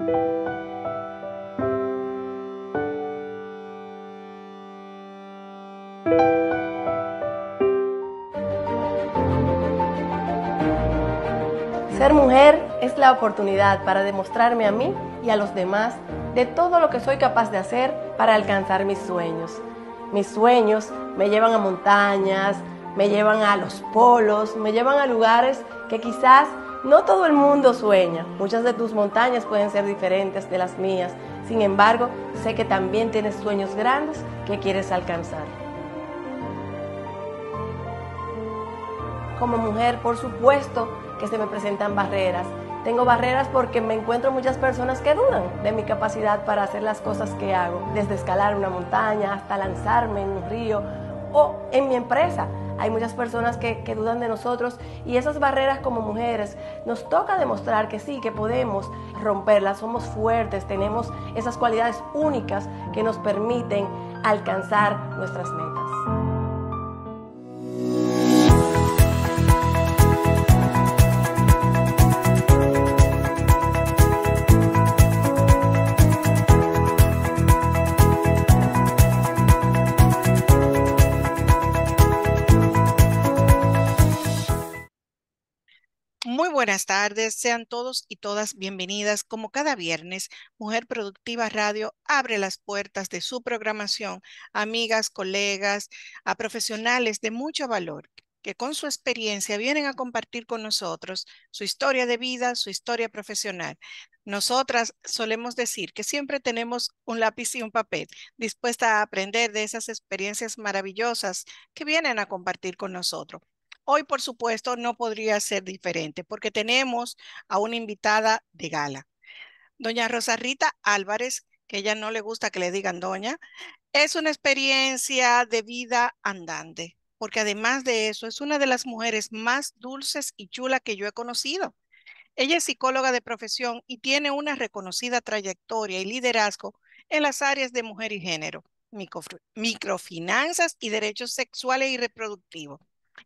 Ser mujer es la oportunidad para demostrarme a mí y a los demás de todo lo que soy capaz de hacer para alcanzar mis sueños. Mis sueños me llevan a montañas, me llevan a los polos, me llevan a lugares que quizás no todo el mundo sueña. Muchas de tus montañas pueden ser diferentes de las mías. Sin embargo, sé que también tienes sueños grandes que quieres alcanzar. Como mujer, por supuesto que se me presentan barreras. Tengo barreras porque me encuentro muchas personas que dudan de mi capacidad para hacer las cosas que hago, desde escalar una montaña hasta lanzarme en un río o en mi empresa. Hay muchas personas que dudan de nosotros y esas barreras como mujeres nos toca demostrar que sí, que podemos romperlas, somos fuertes, tenemos esas cualidades únicas que nos permiten alcanzar nuestras metas. Muy buenas tardes, sean todos y todas bienvenidas. Como cada viernes, Mujer Productiva Radio abre las puertas de su programación a amigas, colegas, a profesionales de mucho valor que con su experiencia vienen a compartir con nosotros su historia de vida, su historia profesional. Nosotras solemos decir que siempre tenemos un lápiz y un papel dispuesta a aprender de esas experiencias maravillosas que vienen a compartir con nosotros. Hoy, por supuesto, no podría ser diferente porque tenemos a una invitada de gala. Doña Rosa Rita Álvarez, que a ella no le gusta que le digan doña, es una experiencia de vida andante, porque además de eso es una de las mujeres más dulces y chulas que yo he conocido. Ella es psicóloga de profesión y tiene una reconocida trayectoria y liderazgo en las áreas de mujer y género, microfinanzas y derechos sexuales y reproductivos.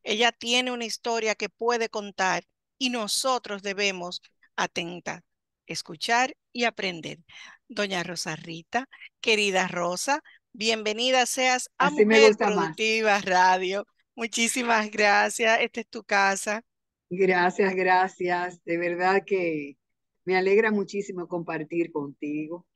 Ella tiene una historia que puede contar y nosotros debemos atentar, escuchar y aprender. Doña Rosa Rita, querida Rosa, bienvenida seas a Así me Mujer gusta más. Productiva Radio. Muchísimas gracias. Esta es tu casa. Gracias, gracias. De verdad que me alegra muchísimo compartir contigo.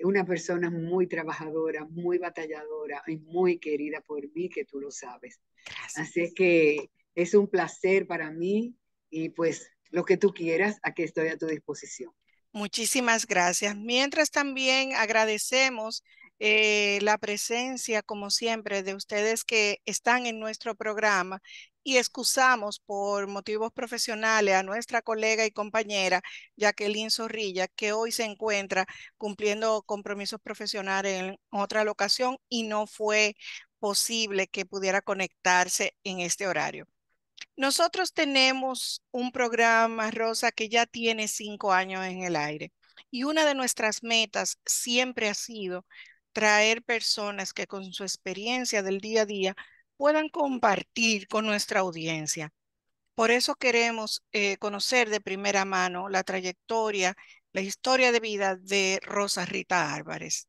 Una persona muy trabajadora, muy batalladora y muy querida por mí, que tú lo sabes. Gracias. Así es que es un placer para mí y pues lo que tú quieras, aquí estoy a tu disposición. Muchísimas gracias. Mientras también agradecemos la presencia, como siempre, de ustedes que están en nuestro programa y excusamos por motivos profesionales a nuestra colega y compañera Jacqueline Zorrilla, que hoy se encuentra cumpliendo compromisos profesionales en otra locación y no fue posible que pudiera conectarse en este horario. Nosotros tenemos un programa, Rosa, que ya tiene 5 años en el aire y una de nuestras metas siempre ha sido traer personas que con su experiencia del día a día puedan compartir con nuestra audiencia. Por eso queremos conocer de primera mano la trayectoria, la historia de vida de Rosa Rita Álvarez.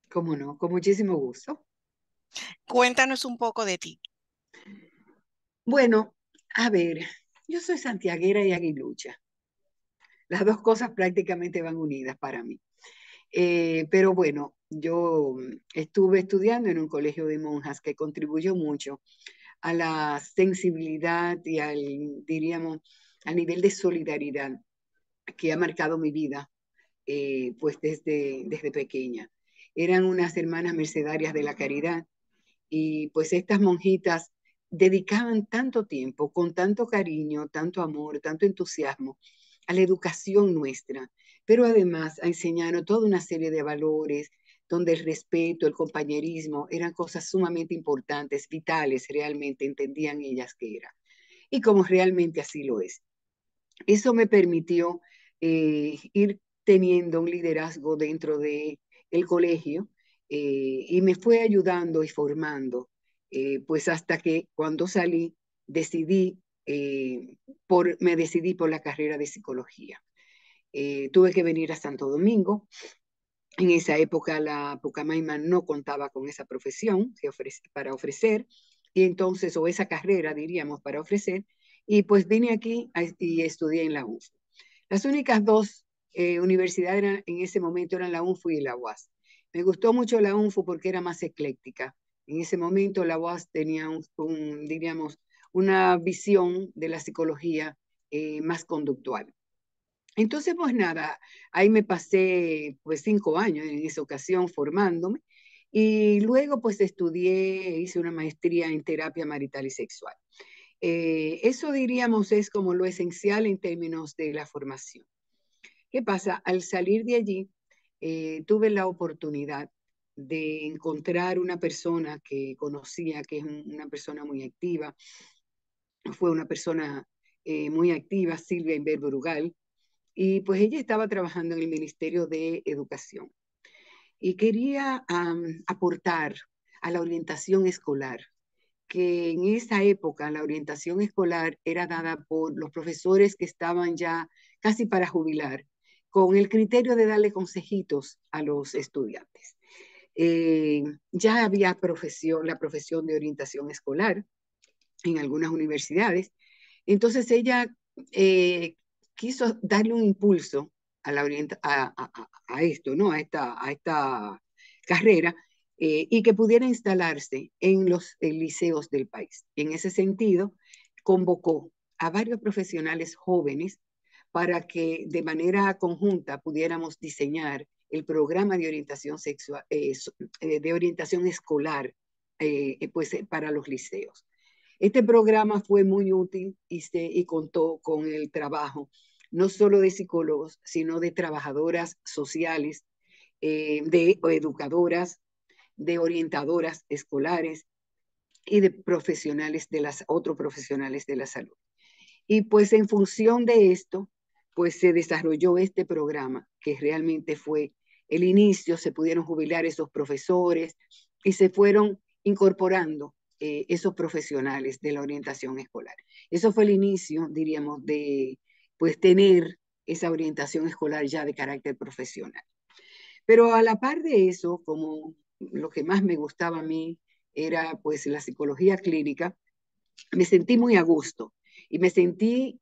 ¿Cómo no? Con muchísimo gusto. Cuéntanos un poco de ti. Bueno, a ver, yo soy santiaguera y aguilucha. Las dos cosas prácticamente van unidas para mí. Pero bueno, yo estuve estudiando en un colegio de monjas que contribuyó mucho a la sensibilidad y al, diríamos, al nivel de solidaridad que ha marcado mi vida, pues desde pequeña. Eran unas hermanas mercedarias de la caridad y pues estas monjitas dedicaban tanto tiempo, con tanto cariño, tanto amor, tanto entusiasmo a la educación nuestra, pero además a enseñarnos toda una serie de valores donde el respeto, el compañerismo eran cosas sumamente importantes, vitales, realmente entendían ellas que era. Y como realmente así lo es. Eso me permitió ir teniendo un liderazgo dentro del colegio y me fue ayudando y formando, pues hasta que cuando salí decidí, me decidí por la carrera de psicología. tuve que venir a Santo Domingo. En esa época la Pucamaima no contaba con esa profesión para ofrecer, y entonces, o esa carrera, diríamos, para ofrecer, y pues vine aquí y estudié en la UNFU. Las únicas dos universidades en ese momento eran la UNFU y la UAS. Me gustó mucho la UNFU porque era más ecléctica. En ese momento la UAS tenía diríamos, una visión de la psicología más conductual. Entonces, pues nada, ahí me pasé pues 5 años en esa ocasión formándome y luego pues estudié, hice una maestría en terapia marital y sexual. Eso diríamos es como lo esencial en términos de la formación. ¿Qué pasa? Al salir de allí, tuve la oportunidad de encontrar una persona que conocía, que es una persona muy activa, fue una persona muy activa, Silvia Inver Brugal, y pues ella estaba trabajando en el Ministerio de Educación y quería aportar a la orientación escolar, que en esa época la orientación escolar era dada por los profesores que estaban ya casi para jubilar, con el criterio de darle consejitos a los estudiantes. Ya había la profesión de orientación escolar en algunas universidades, entonces ella quiso darle un impulso a, a esto, ¿no? A esta carrera, y que pudiera instalarse en los liceos del país. En ese sentido, convocó a varios profesionales jóvenes para que de manera conjunta pudiéramos diseñar el programa de orientación sexual, de orientación escolar, pues, para los liceos. Este programa fue muy útil y contó con el trabajo no solo de psicólogos, sino de trabajadoras sociales, de educadoras, de orientadoras escolares y de profesionales otros profesionales de la salud. Y pues en función de esto, pues se desarrolló este programa que realmente fue el inicio, se pudieron jubilar esos profesores y se fueron incorporando esos profesionales de la orientación escolar. Eso fue el inicio, diríamos, de pues tener esa orientación escolar ya de carácter profesional. Pero a la par de eso, como lo que más me gustaba a mí era pues la psicología clínica, me sentí muy a gusto y me sentí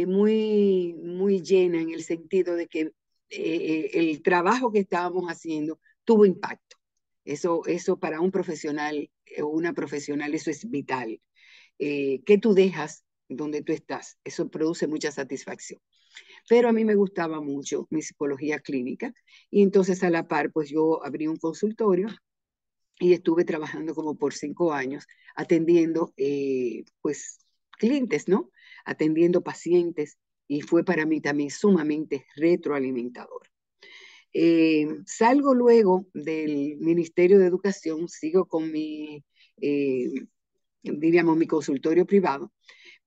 muy llena en el sentido de que el trabajo que estábamos haciendo tuvo impacto. Eso para un profesional o una profesional, eso es vital. ¿Qué tú dejas donde tú estás? Eso produce mucha satisfacción. Pero a mí me gustaba mucho mi psicología clínica y entonces a la par pues yo abrí un consultorio y estuve trabajando como por 5 años atendiendo pues clientes, ¿no? Atendiendo pacientes y fue para mí también sumamente retroalimentador. Salgo luego del Ministerio de Educación, sigo con diríamos, mi consultorio privado,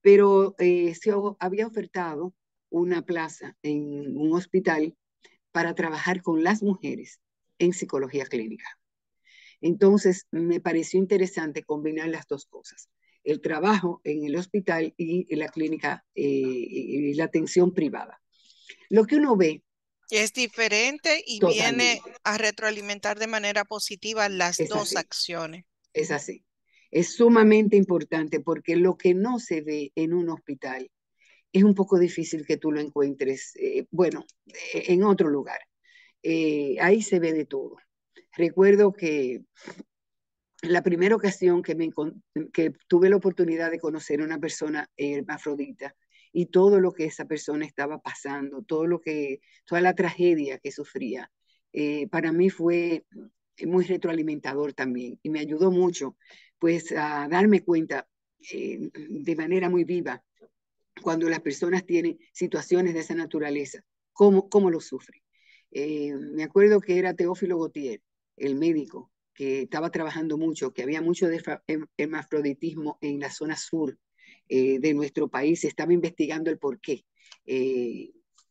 pero se había ofertado una plaza en un hospital para trabajar con las mujeres en psicología clínica. Entonces, me pareció interesante combinar las dos cosas, el trabajo en el hospital y la clínica y la atención privada. Lo que uno ve es diferente y viene totalmente, a retroalimentar de manera positiva las es dos así, acciones. es así. Es sumamente importante porque lo que no se ve en un hospital es un poco difícil que tú lo encuentres, bueno, en otro lugar. Ahí se ve de todo. Recuerdo que la primera ocasión que tuve la oportunidad de conocer a una persona hermafrodita y todo lo que esa persona estaba pasando, toda la tragedia que sufría, para mí fue muy retroalimentador también y me ayudó mucho pues a darme cuenta de manera muy viva cuando las personas tienen situaciones de esa naturaleza, cómo lo sufren. Me acuerdo que era Teófilo Gautier, el médico, que estaba trabajando mucho, que había mucho de hermafroditismo en la zona sur de nuestro país, estaba investigando el porqué.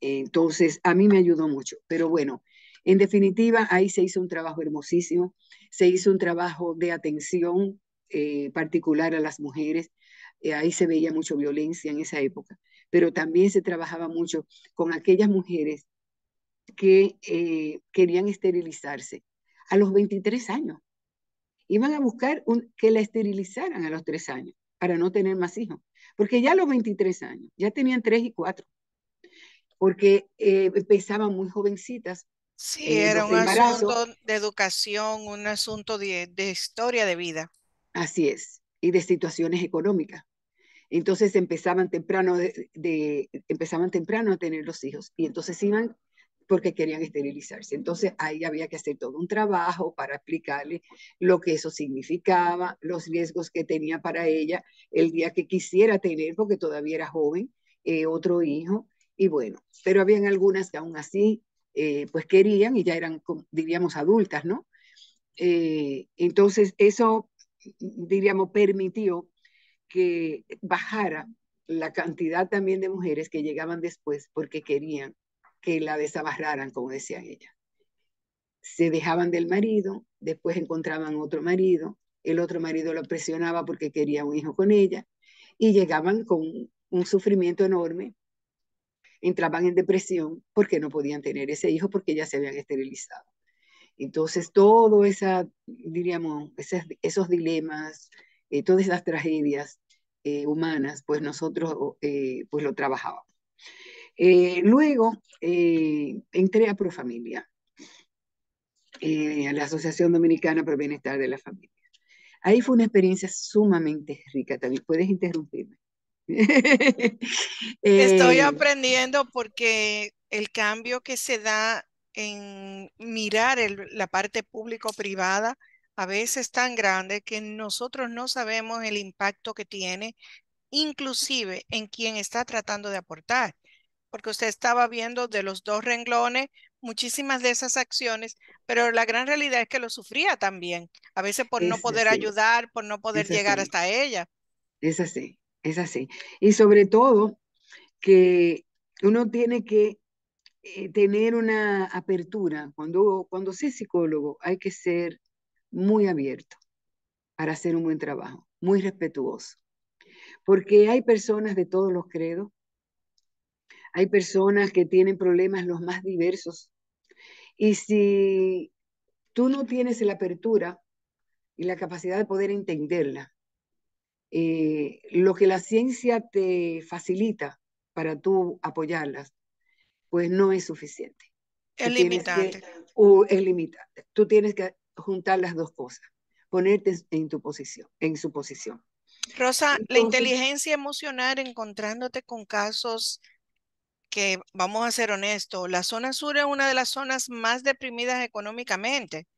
Entonces, a mí me ayudó mucho. Pero bueno, en definitiva, ahí se hizo un trabajo hermosísimo, se hizo un trabajo de atención particular a las mujeres. Ahí se veía mucho violencia en esa época, pero también se trabajaba mucho con aquellas mujeres que querían esterilizarse a los 23 años. Iban a buscar que la esterilizaran a los 3 años para no tener más hijos, porque ya a los 23 años ya tenían 3 y 4, porque empezaban muy jovencitas Sí, era los un embarazos. asunto de educación, un asunto de historia de vida. Así es, y de situaciones económicas. Entonces empezaban temprano a tener los hijos y entonces iban porque querían esterilizarse. Entonces ahí había que hacer todo un trabajo para explicarle lo que eso significaba, los riesgos que tenía para ella el día que quisiera tener, porque todavía era joven, otro hijo. Y bueno, pero habían algunas que aún así pues querían y ya eran, diríamos, adultas, ¿no? Entonces eso, diríamos, permitió que bajara la cantidad también de mujeres que llegaban después porque querían que la desabarraran, como decían ellas. Se dejaban del marido, después encontraban otro marido, el otro marido lo presionaba porque quería un hijo con ella y llegaban con un sufrimiento enorme, entraban en depresión porque no podían tener ese hijo porque ya se habían esterilizado. Entonces, todo diríamos, esos dilemas, todas esas tragedias humanas, pues nosotros pues lo trabajábamos. Luego entré a Profamilia, a la Asociación Dominicana para el Bienestar de la Familia. Ahí fue una experiencia sumamente rica también. Puedes interrumpirme. Estoy aprendiendo porque el cambio que se da en mirar la parte público-privada a veces es tan grande que nosotros no sabemos el impacto que tiene, inclusive en quien está tratando de aportar. Porque usted estaba viendo de los dos renglones muchísimas de esas acciones, pero la gran realidad es que lo sufría también, a veces por no Es poder así, ayudar, por no poder es llegar así, hasta ella. es así, es así. Y sobre todo que uno tiene que tener una apertura. Cuando sea psicólogo hay que ser muy abierto para hacer un buen trabajo, muy respetuoso, porque hay personas de todos los credos, hay personas que tienen problemas los más diversos, y si tú no tienes la apertura y la capacidad de poder entenderla, lo que la ciencia te facilita para tú apoyarlas, pues no es suficiente. Es Tú tienes limitante. es limitante. Tú tienes que juntar las dos cosas, ponerte en tu posición, en su posición. Rosa, la Entonces, inteligencia emocional encontrándote con casos que, vamos a ser honestos, la zona sur es una de las zonas más deprimidas económicamente.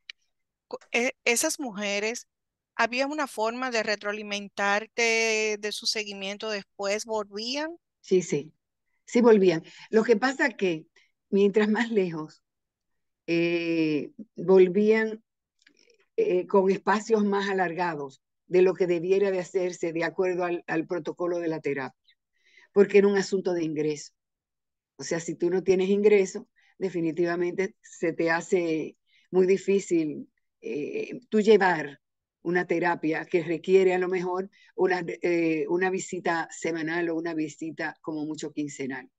Esas mujeres, ¿había una forma de retroalimentarte de su seguimiento después? ¿Volvían? sí, sí, sí volvían. Lo que pasa que mientras más lejos, volvían con espacios más alargados de lo que debiera de hacerse de acuerdo al protocolo de la terapia, porque era un asunto de ingreso. O sea, si tú no tienes ingreso, definitivamente se te hace muy difícil tú llevar una terapia que requiere a lo mejor una visita semanal o una visita como mucho quincenal.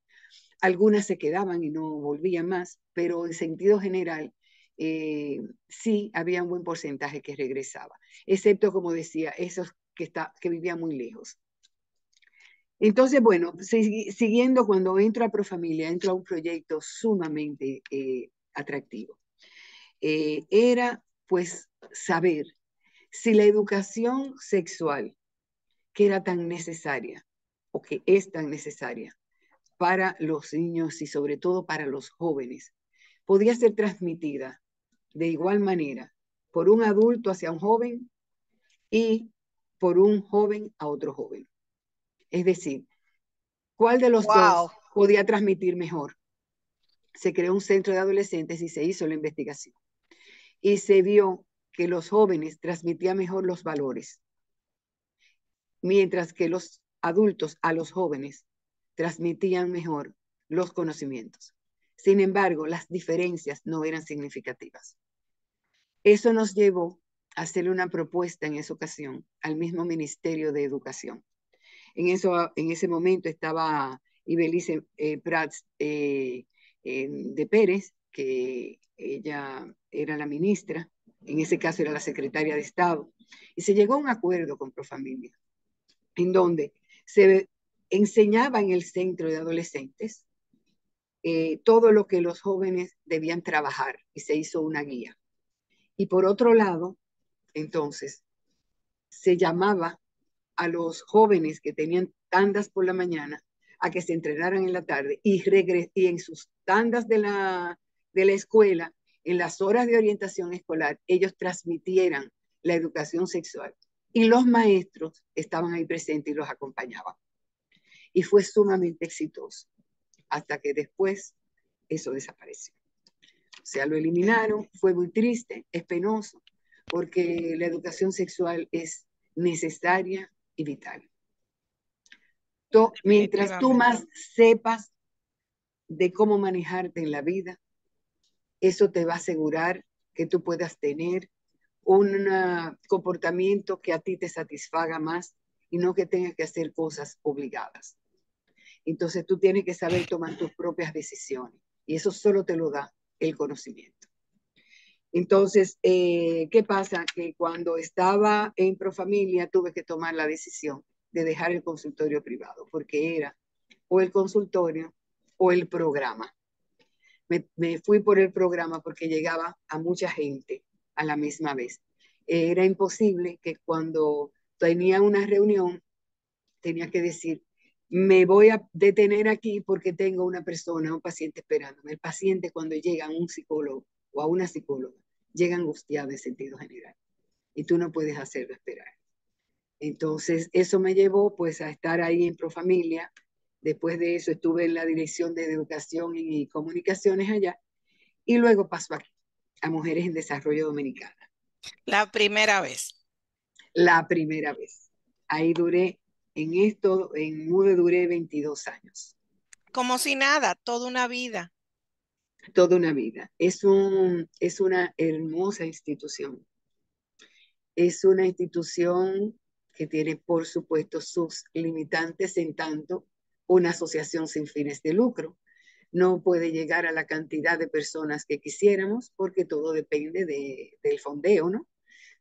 Algunas se quedaban y no volvían más, pero en sentido general sí había un buen porcentaje que regresaba, excepto, como decía, esos que vivían muy lejos. Entonces, bueno, siguiendo, cuando entro a Profamilia, entro a un proyecto sumamente atractivo. Era, pues, saber si la educación sexual, que era tan necesaria, o que es tan necesaria para los niños y sobre todo para los jóvenes, podía ser transmitida de igual manera por un adulto hacia un joven y por un joven a otro joven. Es decir, ¿cuál de los dos Wow. podía transmitir mejor? Se creó un centro de adolescentes y se hizo la investigación. Y se vio que los jóvenes transmitían mejor los valores, mientras que los adultos a los jóvenes transmitían mejor los conocimientos. Sin embargo, las diferencias no eran significativas. Eso nos llevó a hacerle una propuesta en esa ocasión al mismo Ministerio de Educación. En ese momento estaba y Belice Prats de Pérez, que ella era la ministra, en ese caso era la secretaria de Estado, y se llegó a un acuerdo con Profamilia, en donde se enseñaba en el centro de adolescentes todo lo que los jóvenes debían trabajar, y se hizo una guía. Y por otro lado, entonces, se llamaba a los jóvenes que tenían tandas por la mañana a que se entrenaran en la tarde y en sus tandas de la escuela, en las horas de orientación escolar, ellos transmitieran la educación sexual. Y los maestros estaban ahí presentes y los acompañaban. Y fue sumamente exitoso, hasta que después eso desapareció. O sea, lo eliminaron, fue muy triste, es penoso, porque la educación sexual es necesaria y vital. Mientras tú más sepas de cómo manejarte en la vida, eso te va a asegurar que tú puedas tener un comportamiento que a ti te satisfaga más y no que tengas que hacer cosas obligadas. Entonces tú tienes que saber tomar tus propias decisiones y eso solo te lo da el conocimiento. Entonces, ¿qué pasa? Que cuando estaba en Profamilia tuve que tomar la decisión de dejar el consultorio privado, porque era o el consultorio o el programa. Me fui por el programa porque llegaba a mucha gente a la misma vez. Era imposible que cuando tenía una reunión tenía que decir, me voy a detener aquí porque tengo una persona, un paciente esperándome. El paciente cuando llega a un psicólogo o a una psicóloga, llega angustiado en sentido general y tú no puedes hacerlo esperar. Entonces, eso me llevó pues a estar ahí en Profamilia. Después de eso estuve en la Dirección de Educación y Comunicaciones allá y luego pasó aquí, a Mujeres en Desarrollo Dominicana. La primera vez. La primera vez. Ahí duré, en MUDE duré 22 años. Como si nada, toda una vida. Toda una vida. Es una hermosa institución. Es una institución que tiene, por supuesto, sus limitantes, en tanto una asociación sin fines de lucro. No puede llegar a la cantidad de personas que quisiéramos porque todo depende del fondeo, ¿no?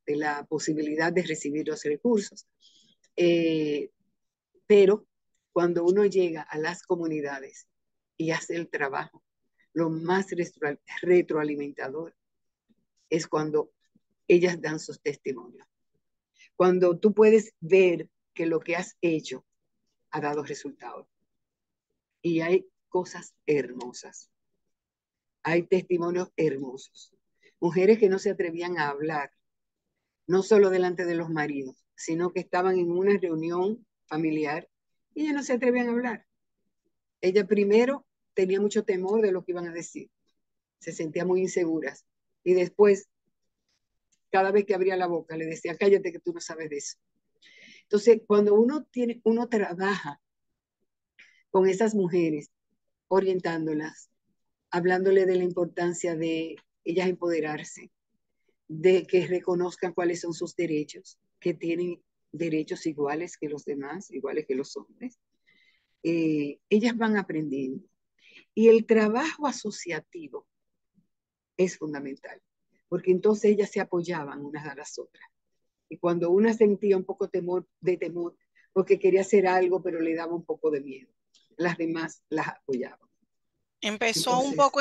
De la posibilidad de recibir los recursos. Pero cuando uno llega a las comunidades y hace el trabajo, lo más retroalimentador es cuando ellas dan sus testimonios. Cuando tú puedes ver que lo que has hecho ha dado resultados. Y hay cosas hermosas. Hay testimonios hermosos. Mujeres que no se atrevían a hablar, no solo delante de los maridos, sino que estaban en una reunión familiar y ellas no se atrevían a hablar. Ella primero tenía mucho temor de lo que iban a decir. Se sentía muy inseguras. Y después, cada vez que abría la boca, le decía, cállate que tú no sabes de eso. Entonces, cuando uno trabaja con esas mujeres, orientándolas, hablándole de la importancia de ellas empoderarse, de que reconozcan cuáles son sus derechos, que tienen derechos iguales que los demás, iguales que los hombres, ellas van aprendiendo. Y el trabajo asociativo es fundamental, porque entonces ellas se apoyaban unas a las otras. Y cuando una sentía un poco de temor, porque quería hacer algo, pero le daba un poco de miedo, las demás las apoyaban. Empezó un Entonces, poco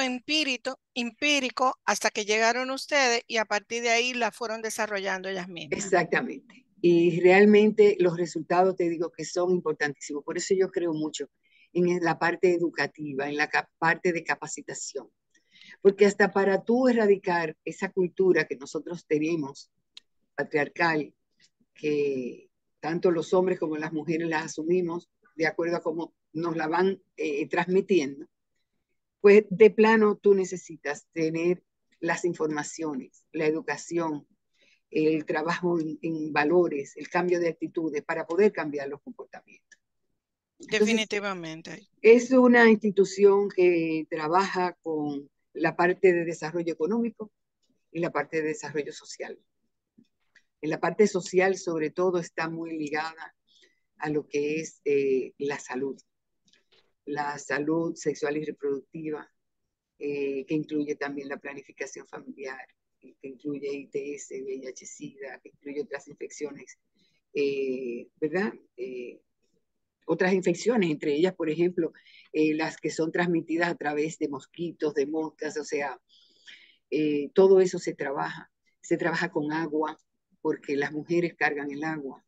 empírico hasta que llegaron ustedes y a partir de ahí la fueron desarrollando ellas mismas. exactamente. Y realmente los resultados te digo que son importantísimos. Por eso yo creo mucho en la parte educativa, en la parte de capacitación. Porque hasta para tú erradicar esa cultura que nosotros tenemos, patriarcal, que tanto los hombres como las mujeres la asumimos de acuerdo a cómo nos la van transmitiendo, pues de plano tú necesitas tener las informaciones, la educación, el trabajo en valores, el cambio de actitudes para poder cambiar los comportamientos. Entonces, Definitivamente. es una institución que trabaja con la parte de desarrollo económico y la parte de desarrollo social. En la parte social, sobre todo, está muy ligada a lo que es la salud. la salud sexual y reproductiva, que incluye también la planificación familiar, que incluye ITS, VIH-Sida, que incluye otras infecciones, ¿verdad? Otras infecciones, entre ellas, por ejemplo, las que son transmitidas a través de mosquitos, de moscas, o sea, todo eso se trabaja con agua, porque las mujeres cargan el agua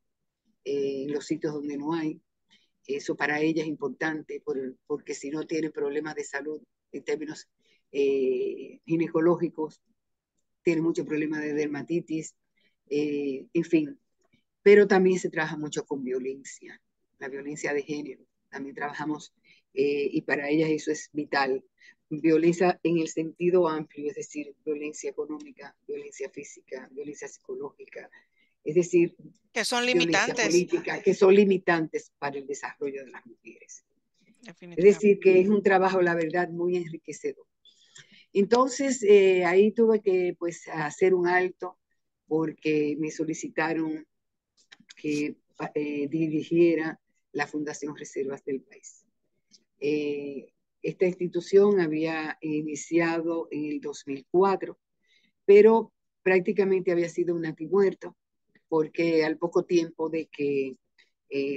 en los sitios donde no hay. Eso para ellas es importante, porque si no tienen problemas de salud en términos ginecológicos, tienen mucho problema de dermatitis, en fin. Pero también se trabaja mucho con violencia, la violencia de género. También trabajamos, y para ellas eso es vital. Violencia en el sentido amplio, es decir, violencia económica, violencia física, violencia psicológica, es decir, Que son violencia limitantes, política, que son limitantes para el desarrollo de las mujeres. Es definitivamente. decir, que es un trabajo, la verdad, muy enriquecedor. Entonces, ahí tuve que pues hacer un alto porque me solicitaron que dirigiera la Fundación Reservas del País. Esta institución había iniciado en el 2004, pero prácticamente había sido un natimuerto, porque al poco tiempo de que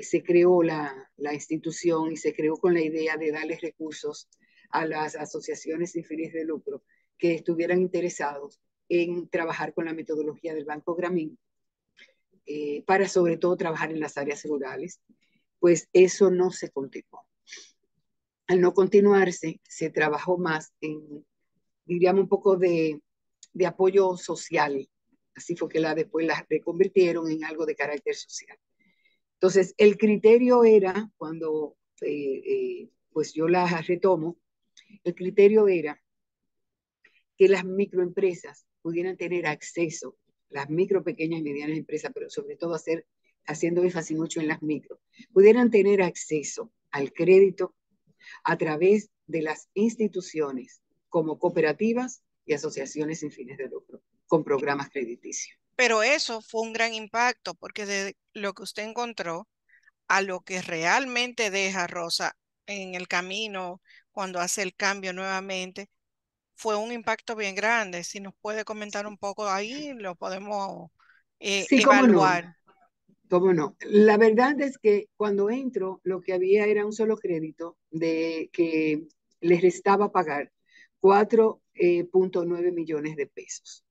se creó la institución y se creó con la idea de darles recursos a las asociaciones sin fines de lucro que estuvieran interesados en trabajar con la metodología del Banco Gramín, para sobre todo trabajar en las áreas rurales, pues eso no se continuó. Al no continuarse, se trabajó más en, diríamos, un poco de apoyo social. Así fue que después la reconvirtieron en algo de carácter social. Entonces, el criterio era, cuando pues yo la retomo, el criterio era que las microempresas pudieran tener acceso, las micro, pequeñas y medianas empresas, pero sobre todo haciendo énfasis mucho en las micro, pudieran tener acceso al crédito a través de las instituciones como cooperativas y asociaciones sin fines de lucro, con programas crediticios. Pero eso fue un gran impacto porque de lo que usted encontró a lo que realmente deja Rosa en el camino cuando hace el cambio nuevamente, fue un impacto bien grande. Si nos puede comentar un poco ahí, lo podemos Sí, cómo no, evaluar. cómo no. La verdad es que cuando entro, lo que había era un solo crédito de que les restaba pagar 4.9 millones de pesos.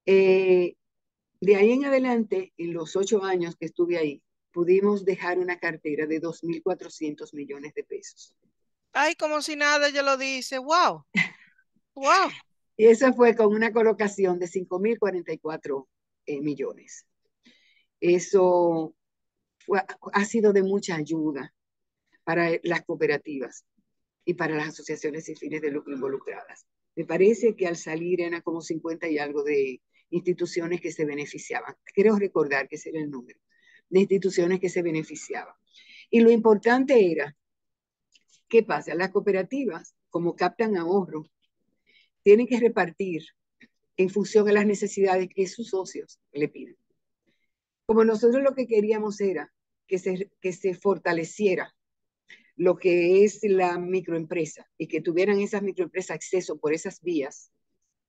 De ahí en adelante, en los 8 años que estuve ahí, pudimos dejar una cartera de 2.400 millones de pesos. Ay, como si nada, ella lo dice. Wow, wow. Y esa fue con una colocación de 5.044 millones. Eso ha sido de mucha ayuda para las cooperativas y para las asociaciones sin fines de lucro involucradas. Me parece que al salir eran como 50 y algo de instituciones que se beneficiaban. Creo recordar que ese era el número de instituciones que se beneficiaban. Y lo importante era, ¿qué pasa? Las cooperativas, como captan ahorro, tienen que repartir en función de las necesidades que sus socios le piden. Como nosotros lo que queríamos era que se fortaleciera lo que es la microempresa y que tuvieran esas microempresas acceso por esas vías,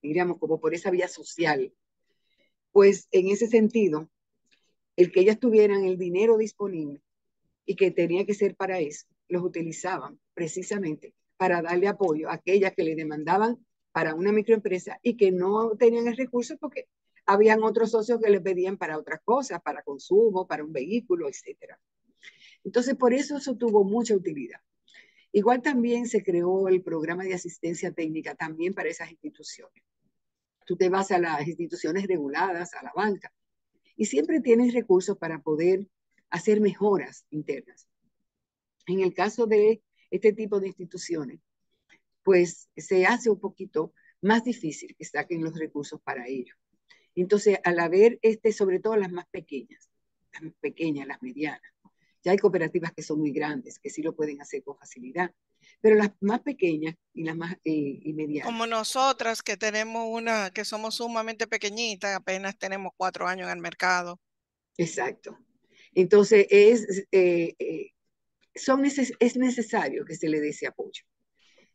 diríamos como por esa vía social, pues en ese sentido, el que ellas tuvieran el dinero disponible y que tenía que ser para eso, los utilizaban precisamente para darle apoyo a aquellas que le demandaban para una microempresa y que no tenían el recurso porque habían otros socios que le pedían para otras cosas, para consumo, para un vehículo, etcétera. Entonces, por eso tuvo mucha utilidad. Igual también se creó el programa de asistencia técnica también para esas instituciones. Tú te vas a las instituciones reguladas, a la banca, y siempre tienes recursos para poder hacer mejoras internas. En el caso de este tipo de instituciones, pues se hace un poquito más difícil que saquen los recursos para ello. Entonces, al haber sobre todo las pequeñas, las medianas, ya hay cooperativas que son muy grandes, que sí lo pueden hacer con facilidad, pero las más pequeñas y las más y medianas. Como nosotras que tenemos una, que somos sumamente pequeñitas, apenas tenemos 4 años en el mercado. Exacto. Entonces, es necesario que se le dé ese apoyo.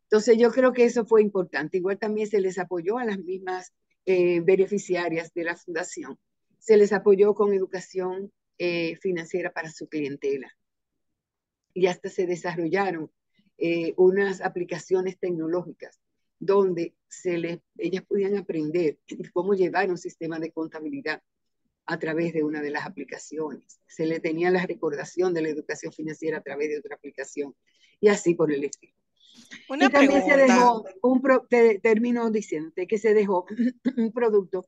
Entonces yo creo que eso fue importante. Igual también se les apoyó a las mismas beneficiarias de la fundación. Se les apoyó con educación financiera para su clientela. Y hasta se desarrollaron unas aplicaciones tecnológicas donde ellas podían aprender cómo llevar un sistema de contabilidad a través de una de las aplicaciones. Se le tenía la recordación de la educación financiera a través de otra aplicación y así por el estilo. Una Y también se pregunta. dejó, termino diciéndote que se dejó un producto,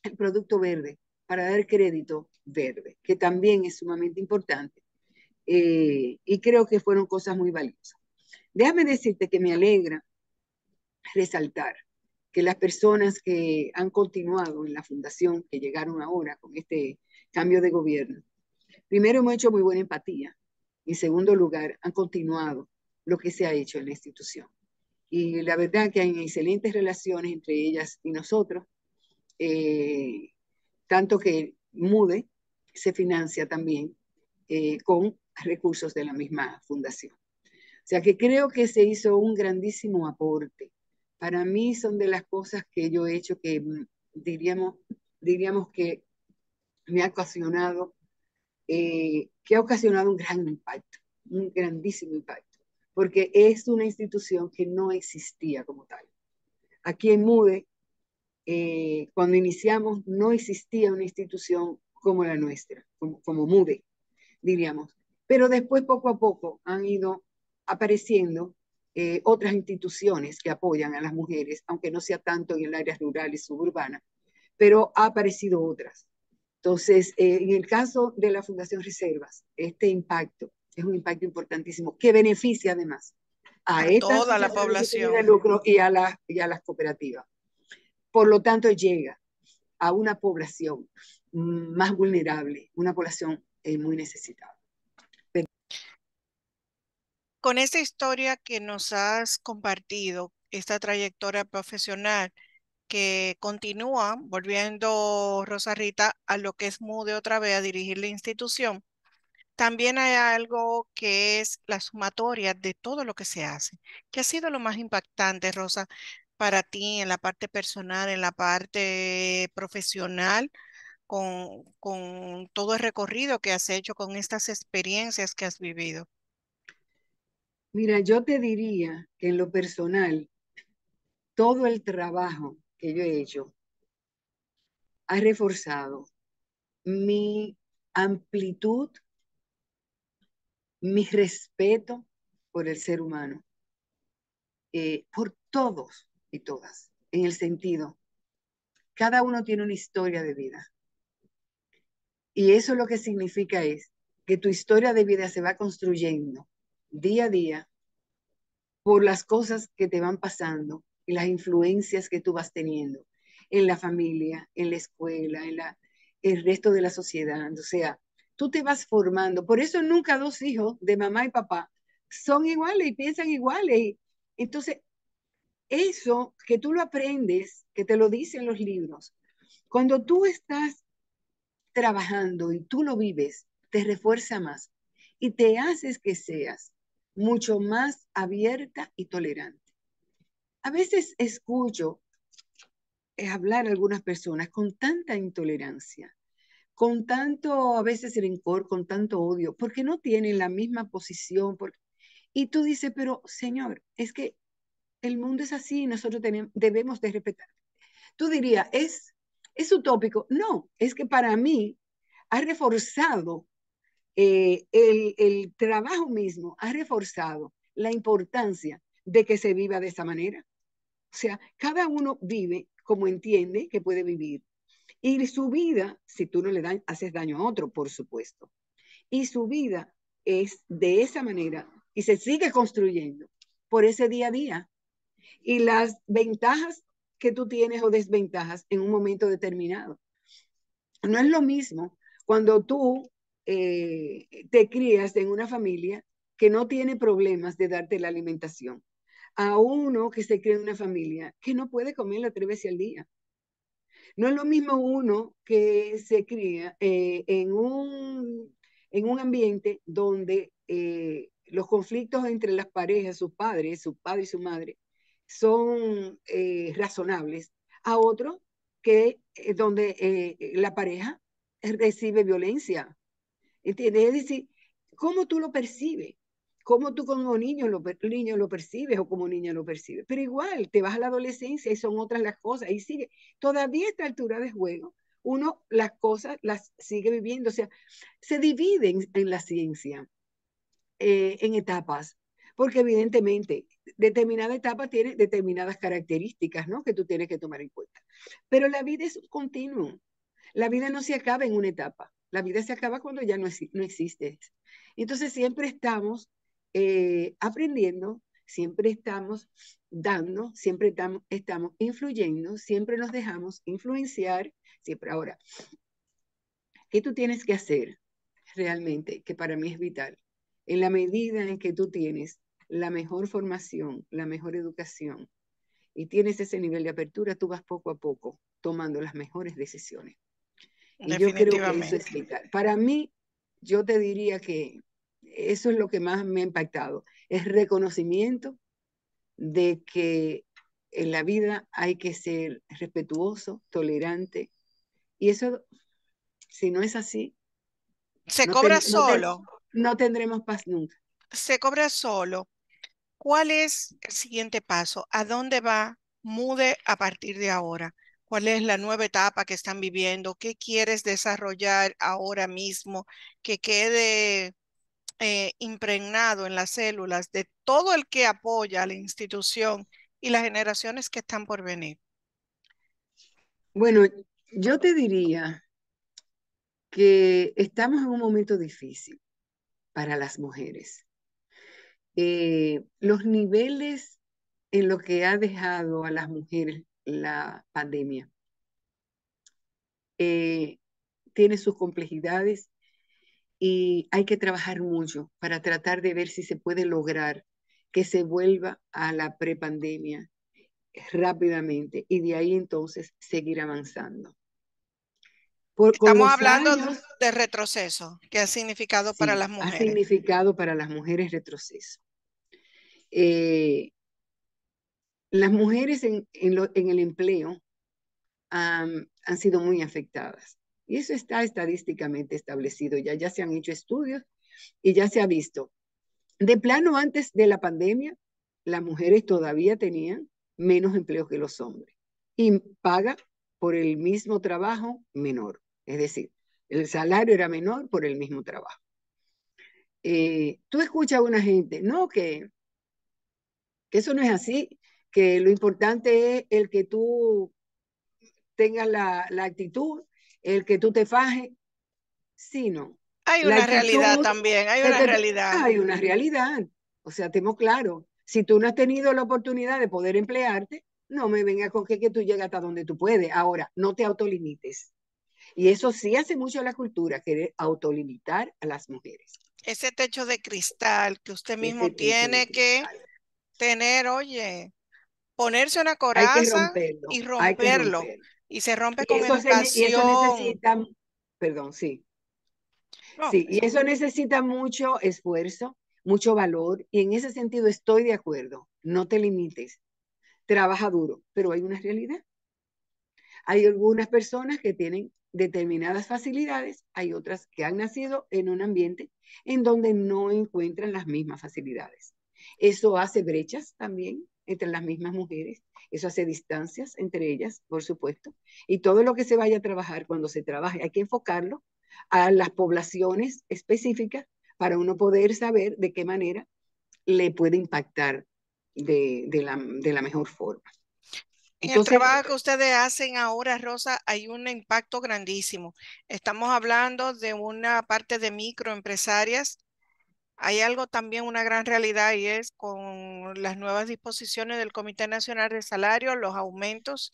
el producto verde, para dar crédito verde, que también es sumamente importante. Y creo que fueron cosas muy valiosas. Déjame decirte que me alegra resaltar que las personas que han continuado en la fundación, que llegaron ahora con este cambio de gobierno, primero hemos hecho muy buena empatía. En segundo lugar, han continuado lo que se ha hecho en la institución. Y la verdad que hay excelentes relaciones entre ellas y nosotros, tanto que MUDE se financia también con recursos de la misma fundación. O sea que creo que se hizo un grandísimo aporte. Para mí son de las cosas que yo he hecho que diríamos que me ha ocasionado, un gran impacto, un grandísimo impacto, porque es una institución que no existía como tal. Aquí en MUDE, cuando iniciamos, no existía una institución como la nuestra, como MUDE, diríamos. Pero después, poco a poco, han ido apareciendo otras instituciones que apoyan a las mujeres, aunque no sea tanto en el área rural y suburbana, pero ha aparecido otras. Entonces, en el caso de la Fundación Reservas, este impacto es un impacto importantísimo que beneficia además a A estas toda la asociaciones de fines de población. lucro y a las cooperativas. Por lo tanto, llega a una población más vulnerable, una población muy necesitada. Con esta historia que nos has compartido, esta trayectoria profesional que continúa, volviendo Rosa Rita a lo que es MUDE otra vez, a dirigir la institución, también hay algo que es la sumatoria de todo lo que se hace. ¿Qué ha sido lo más impactante, Rosa, para ti en la parte personal, en la parte profesional, con todo el recorrido que has hecho, con estas experiencias que has vivido? Mira, yo te diría que en lo personal, todo el trabajo que yo he hecho ha reforzado mi amplitud, mi respeto por el ser humano, por todos y todas, en el sentido, cada uno tiene una historia de vida. Y eso lo que significa es que tu historia de vida se va construyendo día a día por las cosas que te van pasando y las influencias que tú vas teniendo en la familia, en la escuela, el resto de la sociedad. O sea, tú te vas formando. Por eso nunca dos hijos de mamá y papá son iguales y piensan iguales. Entonces, eso que tú lo aprendes, que te lo dicen los libros, cuando tú estás trabajando y tú lo vives, te refuerza más y te haces que seas mucho más abierta y tolerante. A veces escucho hablar a algunas personas con tanta intolerancia, con tanto a veces rencor, con tanto odio, porque no tienen la misma posición. Y tú dices, pero Señor, es que el mundo es así y nosotros debemos de respetar. Tú dirías, ¿es utópico? No, es que para mí ha reforzado el trabajo mismo, ha reforzado la importancia de que se viva de esa manera. O sea, cada uno vive como entiende que puede vivir. Y su vida, si tú no le haces daño a otro, por supuesto. Y su vida es de esa manera y se sigue construyendo por ese día a día. Y las ventajas que tú tienes o desventajas en un momento determinado. No es lo mismo cuando tú te crías en una familia que no tiene problemas de darte la alimentación, a uno que se cría en una familia que no puede comer 3 veces al día. No es lo mismo uno que se cría en un ambiente donde los conflictos entre las parejas, su padre y su madre, son razonables, a otro que donde la pareja recibe violencia. ¿Entiendes? Es decir, ¿cómo tú lo percibes? ¿Cómo tú como niño lo percibes o como niña lo percibes? Pero igual, te vas a la adolescencia y son otras las cosas y sigue. Todavía a esta altura de juego, uno las cosas las sigue viviendo. O sea, se dividen en la ciencia en etapas, porque evidentemente determinada etapa tiene determinadas características, ¿no? Que tú tienes que tomar en cuenta. Pero la vida es un continuo. La vida no se acaba en una etapa. La vida se acaba cuando ya no existe. Entonces siempre estamos aprendiendo, siempre estamos dando, siempre estamos influyendo, siempre nos dejamos influenciar, siempre. Ahora, ¿qué tú tienes que hacer realmente? Que para mí es vital. En la medida en que tú tienes la mejor formación, la mejor educación y tienes ese nivel de apertura, tú vas poco a poco tomando las mejores decisiones. Y yo creo que eso es Definitivamente. vital. Para mí, yo te diría que eso es lo que más me ha impactado, es reconocimiento de que en la vida hay que ser respetuoso, tolerante, y eso, si no es así, Se no, cobra no, solo, no tendremos paz nunca. se cobra solo. ¿Cuál es el siguiente paso? ¿A dónde va Mude a partir de ahora? ¿Cuál es la nueva etapa que están viviendo? ¿Qué quieres desarrollar ahora mismo que quede impregnado en las células de todo el que apoya a la institución y las generaciones que están por venir? Bueno, yo te diría que estamos en un momento difícil para las mujeres. Los niveles en lo que ha dejado a las mujeres la pandemia eh, tiene sus complejidades y hay que trabajar mucho para tratar de ver si se puede lograr que se vuelva a la prepandemia rápidamente y de ahí entonces seguir avanzando. Con Estamos los hablando años, de retroceso, que ha significado para sí, las ha mujeres. significado para las mujeres retroceso. Eh, las mujeres en el empleo han sido muy afectadas. Y eso está estadísticamente establecido. Ya se han hecho estudios y ya se ha visto. De plano, antes de la pandemia, las mujeres todavía tenían menos empleo que los hombres y paga por el mismo trabajo menor. Es decir, el salario era menor por el mismo trabajo. Tú escuchas a una gente, no, que eso no es así, que lo importante es el que tú tengas la actitud, el que tú te fajes, sino Hay la una realidad actitud, también, hay una realidad. hay una realidad. O sea, tenemos claro, si tú no has tenido la oportunidad de poder emplearte, no me venga con que tú llegas hasta donde tú puedes. Ahora, no te autolimites. Y eso sí hace mucho a la cultura, querer autolimitar a las mujeres. Ese techo de cristal que usted mismo Ese techo de tiene que cristal. tener, oye, ponerse una Hay que coraza y romperlo, hay que romperlo. romperlo. Y se rompe Y con y eso educación. necesita, perdón, sí. No, Sí, y eso necesita mucho esfuerzo, mucho valor, y en ese sentido estoy de acuerdo. No te limites, trabaja duro, pero hay una realidad. Hay algunas personas que tienen determinadas facilidades, hay otras que han nacido en un ambiente en donde no encuentran las mismas facilidades. Eso hace brechas también entre las mismas mujeres, eso hace distancias entre ellas, por supuesto, y todo lo que se vaya a trabajar, cuando se trabaje, hay que enfocarlo a las poblaciones específicas para uno poder saber de qué manera le puede impactar de la mejor forma. en el Entonces, trabajo que ustedes hacen ahora, Rosa, hay un impacto grandísimo. Estamos hablando de una parte de microempresarias. Hay algo también, una gran realidad, y es con las nuevas disposiciones del Comité Nacional de Salario, los aumentos.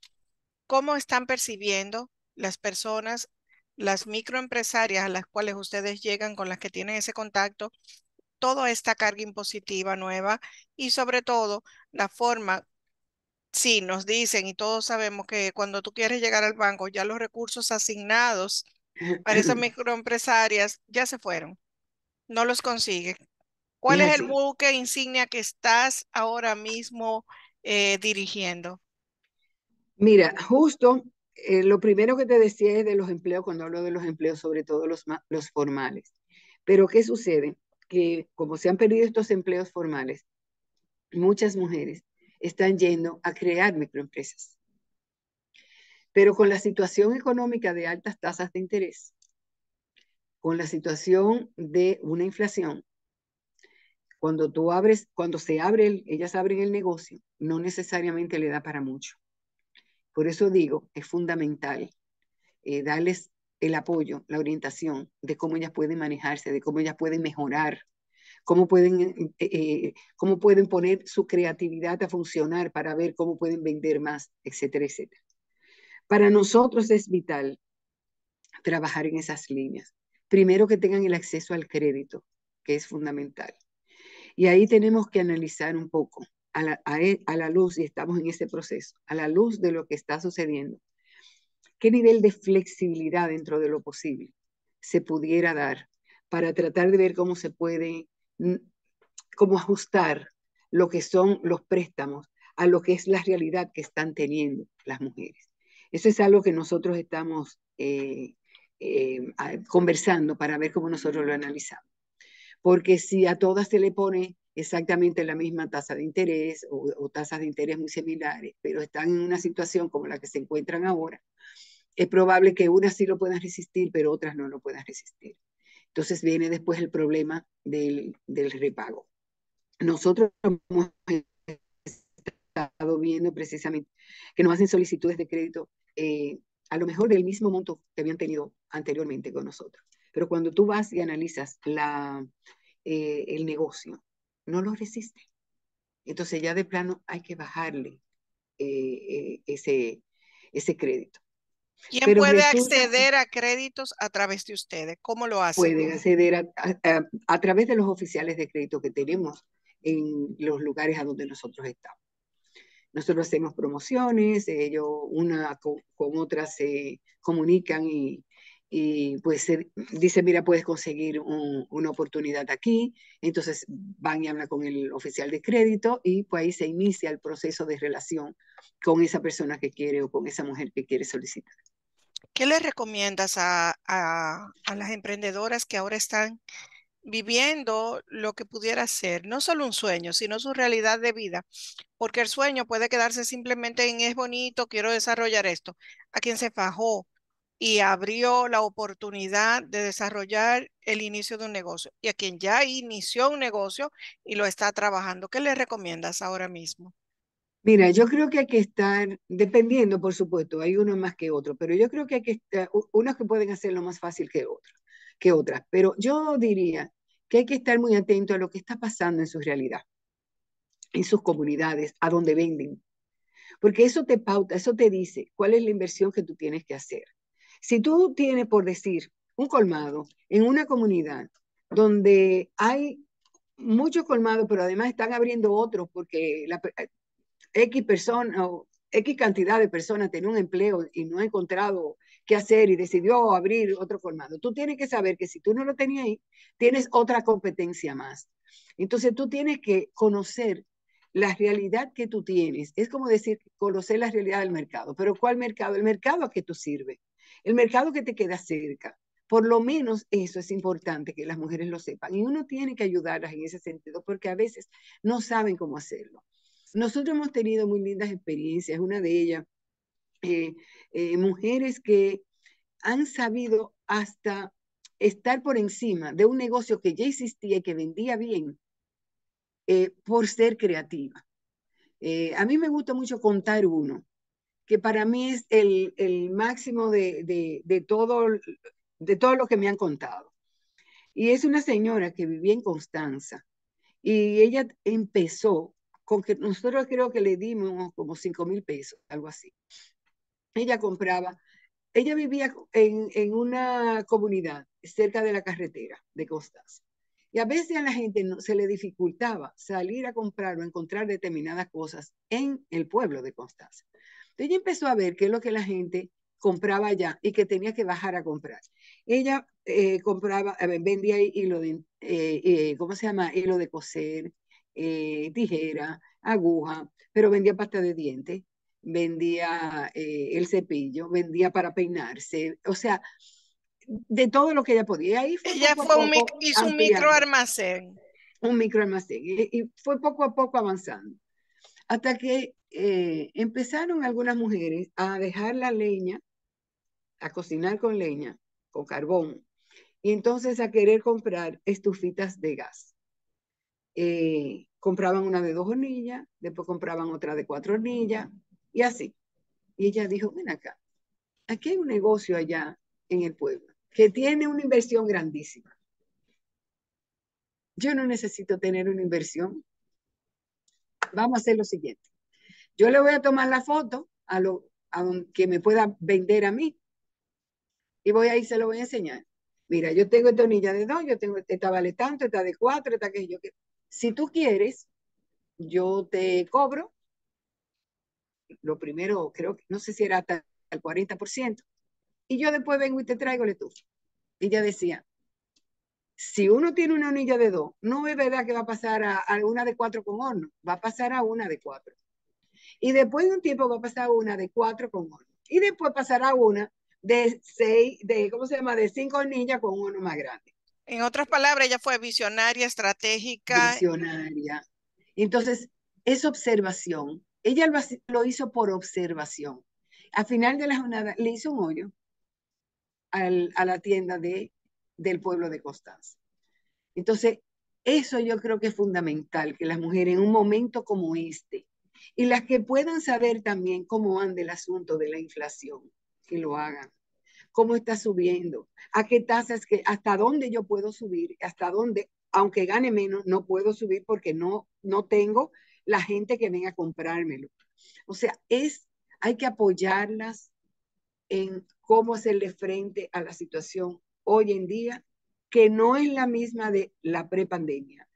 ¿Cómo están percibiendo las personas, las microempresarias a las cuales ustedes llegan, con las que tienen ese contacto, toda esta carga impositiva nueva y sobre todo la forma? Sí, nos dicen y todos sabemos que cuando tú quieres llegar al banco, ya los recursos asignados para esas microempresarias ya se fueron, no los consigues. ¿Cuál Es es el así. buque insignia que estás ahora mismo dirigiendo? Mira, justo lo primero que te decía es de los empleos, cuando hablo de los empleos, sobre todo los formales. Pero ¿qué sucede? Que como se han perdido estos empleos formales, muchas mujeres están yendo a crear microempresas. Pero con la situación económica de altas tasas de interés, con la situación de una inflación, cuando se abre, ellas abren el negocio, no necesariamente le da para mucho. Por eso digo, es fundamental darles el apoyo, la orientación de cómo ellas pueden manejarse, de cómo ellas pueden mejorar, cómo pueden poner su creatividad a funcionar para ver cómo pueden vender más, etcétera, etcétera. Para nosotros es vital trabajar en esas líneas. Primero que tengan el acceso al crédito, que es fundamental. Y ahí tenemos que analizar un poco a la luz, y estamos en ese proceso, a la luz de lo que está sucediendo, qué nivel de flexibilidad dentro de lo posible se pudiera dar para tratar de ver cómo se puede, cómo ajustar lo que son los préstamos a lo que es la realidad que están teniendo las mujeres. Eso es algo que nosotros estamos conversando para ver cómo nosotros lo analizamos. Porque si a todas se le pone exactamente la misma tasa de interés o tasas de interés muy similares, pero están en una situación como la que se encuentran ahora, es probable que unas sí lo puedan resistir, pero otras no lo puedan resistir. Entonces viene después el problema del repago. Nosotros hemos estado viendo precisamente que nos hacen solicitudes de crédito a lo mejor del mismo monto que habían tenido anteriormente con nosotros. Pero cuando tú vas y analizas el negocio, no lo resiste. Entonces ya de plano hay que bajarle ese crédito. ¿Quién Pero puede resulta acceder a créditos a través de ustedes? ¿Cómo lo hacen? pueden acceder a través de los oficiales de crédito que tenemos en los lugares a donde nosotros estamos. Nosotros hacemos promociones, ellos una con otra se comunican y pues se dice, mira, puedes conseguir una oportunidad aquí, entonces van y hablan con el oficial de crédito y pues ahí se inicia el proceso de relación con esa persona que quiere o con esa mujer que quiere solicitar. ¿Qué le recomiendas a las emprendedoras que ahora están viviendo lo que pudiera ser no solo un sueño, sino su realidad de vida? Porque el sueño puede quedarse simplemente en es bonito, quiero desarrollar esto. A quien se fajó y abrió la oportunidad de desarrollar el inicio de un negocio y a quien ya inició un negocio y lo está trabajando, ¿qué le recomiendas ahora mismo? Mira, yo creo que hay que estar, dependiendo, por supuesto, hay uno más que otro, pero yo creo que hay que estar, unos que pueden hacerlo más fácil que otras, pero yo diría que hay que estar muy atento a lo que está pasando en su realidad, en sus comunidades, a donde venden, porque eso te pauta, eso te dice cuál es la inversión que tú tienes que hacer. Si tú tienes, por decir, un colmado en una comunidad donde hay muchos colmados, pero además están abriendo otros porque X persona o X cantidad de personas tenía un empleo y no ha encontrado qué hacer y decidió abrir otro colmado. Tú tienes que saber que si tú no lo tenías ahí, tienes otra competencia más. Entonces tú tienes que conocer la realidad que tú tienes. Es como decir, conocer la realidad del mercado. Pero ¿cuál mercado? El mercado a que tú sirves. El mercado que te queda cerca. Por lo menos eso es importante que las mujeres lo sepan. Y uno tiene que ayudarlas en ese sentido porque a veces no saben cómo hacerlo. Nosotros hemos tenido muy lindas experiencias, una de ellas, mujeres que han sabido hasta estar por encima de un negocio que ya existía y que vendía bien por ser creativa. A mí me gusta mucho contar uno, que para mí es el máximo de todo lo que me han contado. Y es una señora que vivía en Constanza y ella empezó con que nosotros creo que le dimos como 5,000 pesos, algo así. Ella compraba, ella vivía en una comunidad cerca de la carretera de Constanza. Y a veces a la gente no, se le dificultaba salir a comprar o encontrar determinadas cosas en el pueblo de Constanza. Entonces ella empezó a ver qué es lo que la gente compraba allá y que tenía que bajar a comprar. Ella vendía hilo de, ¿cómo se llama? Hilo de coser, tijera, aguja, pero vendía pasta de dientes, vendía el cepillo, vendía para peinarse, o sea, de todo lo que ella podía. Y ahí fue Ella poco a fue poco hizo un micro ampliando almacén. un microalmacén y fue poco a poco avanzando. Hasta que empezaron algunas mujeres a dejar la leña, a cocinar con leña, con carbón, y entonces a querer comprar estufitas de gas. Compraban una de 2 hornillas, después compraban otra de 4 hornillas, y así. Y ella dijo, ven acá, aquí hay un negocio allá en el pueblo que tiene una inversión grandísima. Yo no necesito tener una inversión. Vamos a hacer lo siguiente. Yo le voy a tomar la foto a que me pueda vender a mí y voy ahí se lo voy a enseñar. Mira, yo tengo esta hornilla de 2, yo tengo esta vale tanto, esta de 4, esta que yo quiero. Si tú quieres, yo te cobro, lo primero, creo que, no sé si era hasta el 40%, y yo después vengo y te traigo el estufa. Y ella decía, si uno tiene una hornilla de 2, no es verdad que va a pasar a una de 4 con horno, va a pasar a una de 4. Y después de un tiempo va a pasar a una de 4 con horno. Y después pasará a una de 6, ¿cómo se llama? De 5 hornillas con uno más grande. En otras palabras, ella fue visionaria, estratégica. Visionaria. Entonces, es observación. Ella lo hizo por observación. Al final de la jornada le hizo un hoyo a la tienda del pueblo de Constanza. Entonces, eso yo creo que es fundamental, que las mujeres en un momento como este, y las que puedan saber también cómo anda el asunto de la inflación, que lo hagan, cómo está subiendo, a qué tasas, hasta dónde yo puedo subir, hasta dónde, aunque gane menos, no puedo subir porque no tengo la gente que venga a comprármelo. O sea, hay que apoyarlas en cómo hacerle frente a la situación hoy en día, que no es la misma de la prepandemia.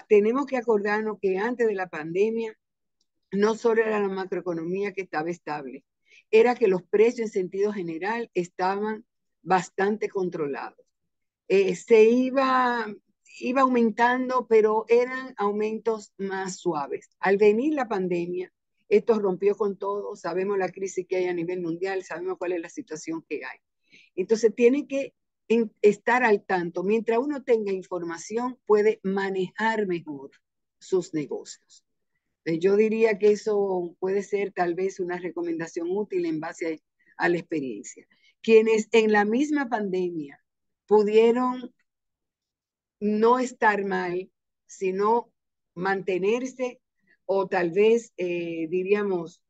Tenemos que acordarnos que antes de la pandemia no solo era la macroeconomía que estaba estable, era que los precios en sentido general estaban bastante controlados. Se iba aumentando, pero eran aumentos más suaves. Al venir la pandemia, esto rompió con todo, sabemos la crisis que hay a nivel mundial, sabemos cuál es la situación que hay. Entonces tienen que estar al tanto. Mientras uno tenga información, puede manejar mejor sus negocios. Yo diría que eso puede ser tal vez una recomendación útil en base a la experiencia. Quienes en la misma pandemia pudieron no estar mal, sino mantenerse o tal vez, diríamos,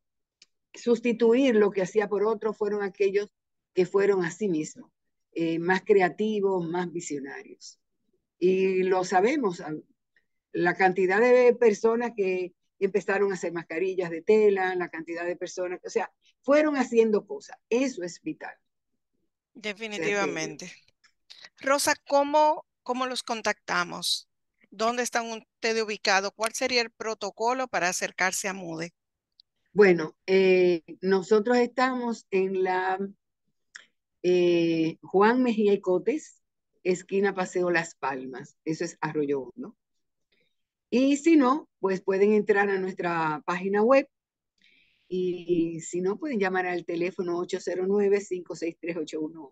sustituir lo que hacía por otro, fueron aquellos que fueron a sí mismos, más creativos, más visionarios. Y lo sabemos, la cantidad de personas que empezaron a hacer mascarillas de tela, la cantidad de personas, o sea, fueron haciendo cosas. Eso es vital. O sea que, Definitivamente. Rosa, cómo los contactamos? ¿Dónde están ustedes ubicados? ¿Cuál sería el protocolo para acercarse a MUDE? bueno, nosotros estamos en la Juan Mejía y Cotes, esquina Paseo Las Palmas. Eso es Arroyo Hondo. Y si no, pues pueden entrar a nuestra página web y si no, pueden llamar al teléfono 809-563-8111.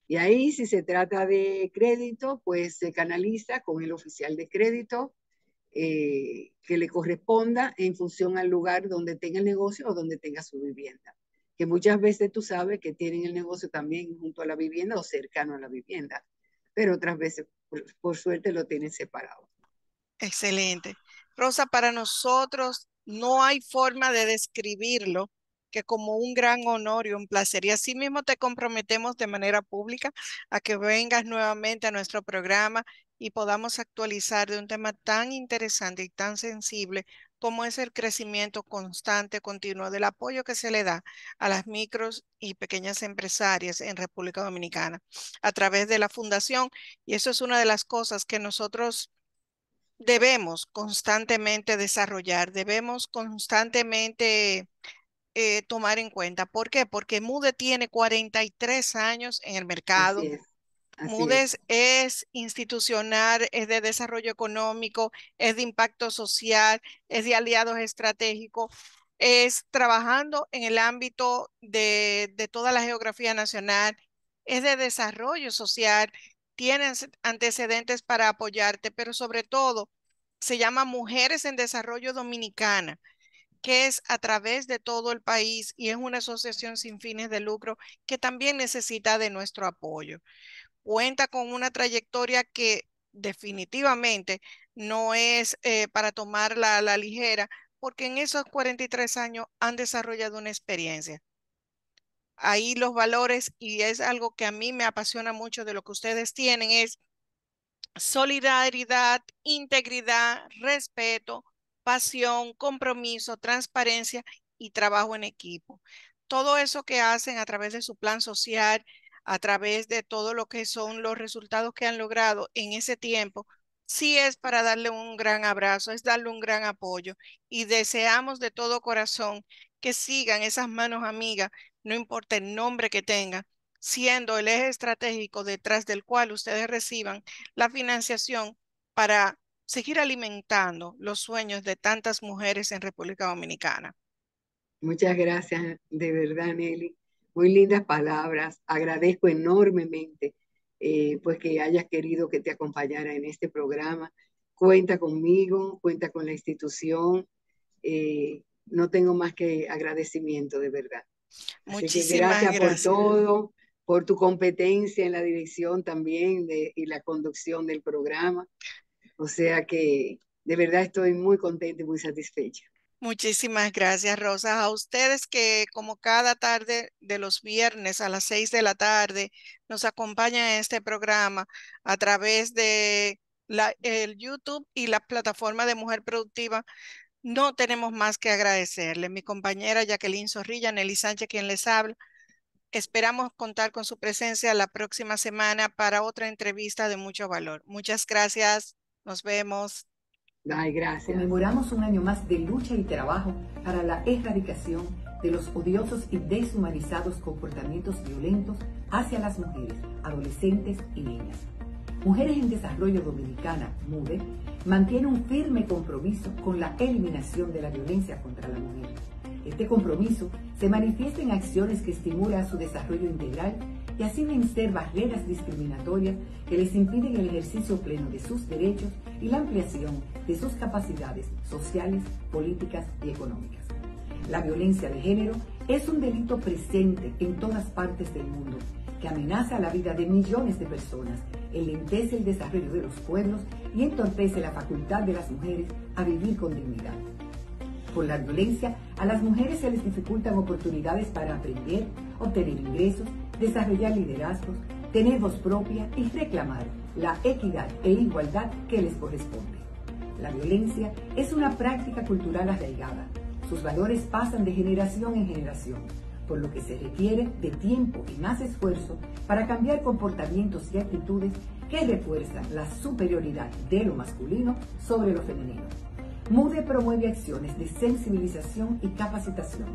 Y ahí, si se trata de crédito, pues se canaliza con el oficial de crédito que le corresponda en función al lugar donde tenga el negocio o donde tenga su vivienda. Que muchas veces tú sabes que tienen el negocio también junto a la vivienda o cercano a la vivienda, pero otras veces, por suerte, lo tienen separado. Excelente. Rosa, para nosotros no hay forma de describirlo que como un gran honor y un placer. Y así mismo te comprometemos de manera pública a que vengas nuevamente a nuestro programa y podamos actualizar de un tema tan interesante y tan sensible como es el crecimiento constante, continuo del apoyo que se le da a las micros y pequeñas empresarias en República Dominicana a través de la fundación. Y eso es una de las cosas que nosotros debemos constantemente desarrollar, debemos constantemente tomar en cuenta. ¿Por qué? Porque MUDE tiene 43 años en el Así mercado. es, así es. MUDES es institucional, es de desarrollo económico, es de impacto social, es de aliados estratégicos, es trabajando en el ámbito de toda la geografía nacional, es de desarrollo social, tiene antecedentes para apoyarte, pero sobre todo se llama Mujeres en Desarrollo Dominicana, que es a través de todo el país y es una asociación sin fines de lucro que también necesita de nuestro apoyo. Cuenta con una trayectoria que definitivamente no es para tomarla a la ligera, porque en esos 43 años han desarrollado una experiencia. Ahí los valores, y es algo que a mí me apasiona mucho de lo que ustedes tienen, es solidaridad, integridad, respeto, pasión, compromiso, transparencia y trabajo en equipo. Todo eso que hacen a través de su plan social, a través de todo lo que son los resultados que han logrado en ese tiempo, sí es para darle un gran abrazo, es darle un gran apoyo y deseamos de todo corazón que sigan esas manos amigas, no importa el nombre que tengan, siendo el eje estratégico detrás del cual ustedes reciban la financiación para seguir alimentando los sueños de tantas mujeres en República Dominicana. Muchas gracias, de verdad, Nelly. Muy lindas palabras. Agradezco enormemente pues que hayas querido que te acompañara en este programa. Cuenta conmigo, cuenta con la institución. No tengo más que agradecimiento, de verdad. Así que Muchísimas gracias por gracias. todo, por tu competencia en la dirección también y la conducción del programa. O sea que de verdad estoy muy contenta y muy satisfecha. Muchísimas gracias, Rosa. A ustedes que como cada tarde de los viernes a las 6 de la tarde nos acompañan en este programa a través de el YouTube y la plataforma de Mujer Productiva, no tenemos más que agradecerle. Mi compañera Jacqueline Zorrilla, Nelly Sánchez, quien les habla. Esperamos contar con su presencia la próxima semana para otra entrevista de mucho valor. Muchas gracias. Nos vemos. Ay, gracias. Conmemoramos un año más de lucha y trabajo para la erradicación de los odiosos y deshumanizados comportamientos violentos hacia las mujeres, adolescentes y niñas. Mujeres en Desarrollo Dominicana, MUDE, mantiene un firme compromiso con la eliminación de la violencia contra la mujer. Este compromiso se manifiesta en acciones que estimulan su desarrollo integral y así vencer barreras discriminatorias que les impiden el ejercicio pleno de sus derechos y la ampliación de sus capacidades sociales, políticas y económicas. La violencia de género es un delito presente en todas partes del mundo que amenaza la vida de millones de personas, enlentece el desarrollo de los pueblos y entorpece la facultad de las mujeres a vivir con dignidad. Por la violencia, a las mujeres se les dificultan oportunidades para aprender, obtener ingresos, desarrollar liderazgos, tener voz propia y reclamar la equidad e igualdad que les corresponde. La violencia es una práctica cultural arraigada. Sus valores pasan de generación en generación, por lo que se requiere de tiempo y más esfuerzo para cambiar comportamientos y actitudes que refuerzan la superioridad de lo masculino sobre lo femenino. MUDE promueve acciones de sensibilización y capacitación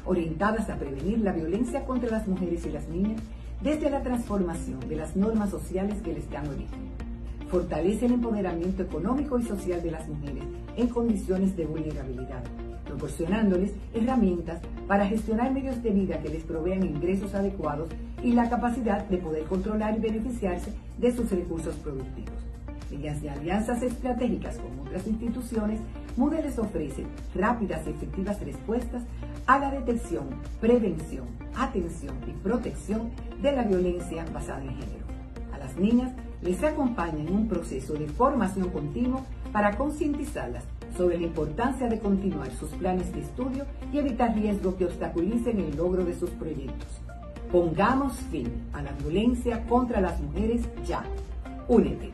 orientadas a prevenir la violencia contra las mujeres y las niñas desde la transformación de las normas sociales que les dan origen. Fortalece el empoderamiento económico y social de las mujeres en condiciones de vulnerabilidad, proporcionándoles herramientas para gestionar medios de vida que les provean ingresos adecuados y la capacidad de poder controlar y beneficiarse de sus recursos productivos. Mediante alianzas estratégicas con otras instituciones, MUDE les ofrece rápidas y efectivas respuestas a la detección, prevención, atención y protección de la violencia basada en género. A las niñas les acompaña en un proceso de formación continua para concientizarlas sobre la importancia de continuar sus planes de estudio y evitar riesgos que obstaculicen el logro de sus proyectos. Pongamos fin a la violencia contra las mujeres ya. Únete.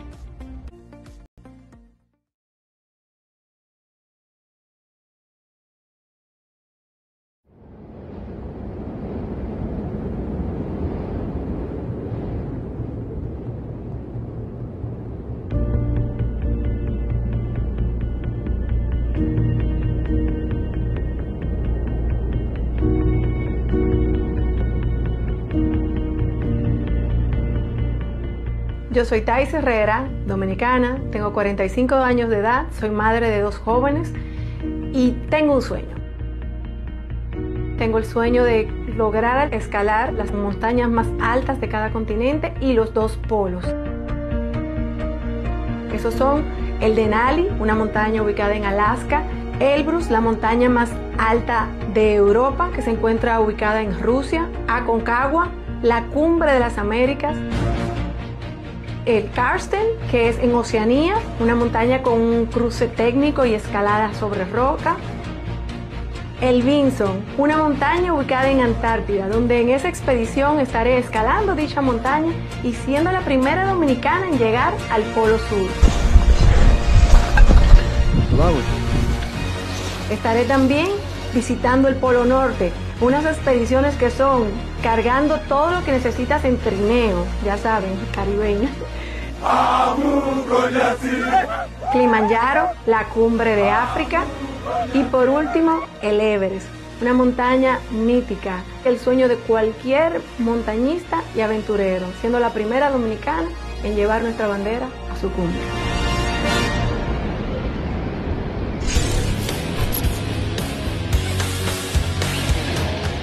Yo soy Thais Herrera, dominicana, tengo 45 años de edad, soy madre de 2 jóvenes y tengo un sueño. Tengo el sueño de lograr escalar las montañas más altas de cada continente y los 2 polos. Esos son el Denali, una montaña ubicada en Alaska, Elbrus, la montaña más alta de Europa, que se encuentra ubicada en Rusia, Aconcagua, la Cumbre de las Américas, el Karsten, que es en Oceanía, una montaña con un cruce técnico y escalada sobre roca, el Vinson, una montaña ubicada en Antártida, donde en esa expedición estaré escalando dicha montaña y siendo la primera dominicana en llegar al Polo Sur. Estaré también visitando el Polo Norte, unas expediciones que son cargando todo lo que necesitas en trineo, ya saben, caribeño. Kilimanjaro, la cumbre de África y por último el Everest, una montaña mítica, el sueño de cualquier montañista y aventurero, siendo la primera dominicana en llevar nuestra bandera a su cumbre.